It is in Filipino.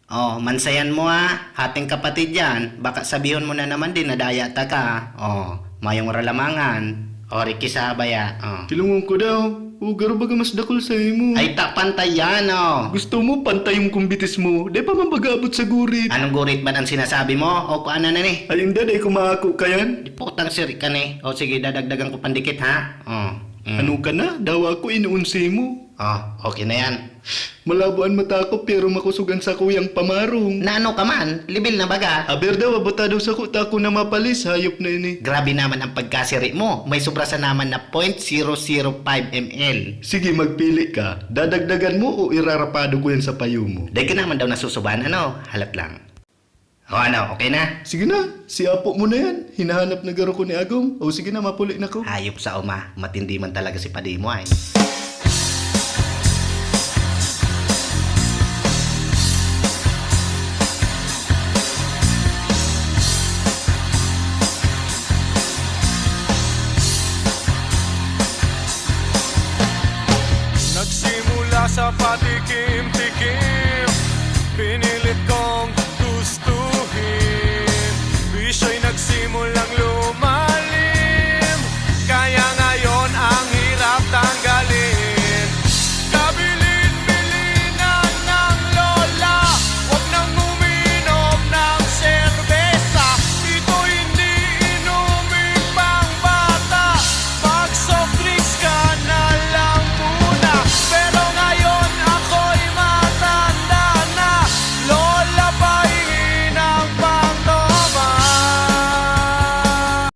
Oh, mansayan mo ating kapatid yan. Baka sabihin mo na naman din na daya ta ka. Oh, mayong ralamangan. O, Ricky Sabaya. Oh. Kilungon ko daw. Ugar baga mas dakol sa imo. Ay, pantay yan, oh. Gusto mo pantay yung kumbitis mo. Di pa man bagabot sa gurit. Anong gurit ba ang sinasabi mo? O, kung ano na ni? Ayun daday kumako ka yan. Di putang sir ka ni. O, sige, dadagdagan ko pandikit, ha? Oh. Ano ka na? Daw ako inuunsi mo. Oh, okay na yan. Malabuan mata ko pero makusugan sa kuyang pamarong. Naano ka man? Libil na baga? Aber daw, abota daw sa kuta ko na mapalis. Hayop na ini. Grabe naman ang pagkasiri mo. May sobra sa naman na 0.005 ml. Sige, magpili ka. Dadagdagan mo o irarapado ko yan sa payo mo? Dahil ka naman daw nasusuban, ano? Halat lang. O ano, okay na? Sige na, si Apo mo na yan. Hinahanap na garo ko ni Agong. O sige na, mapuli na ko. Hayop sa uma. Matindi man talaga si padi mo ay. Nagsimula sa patikim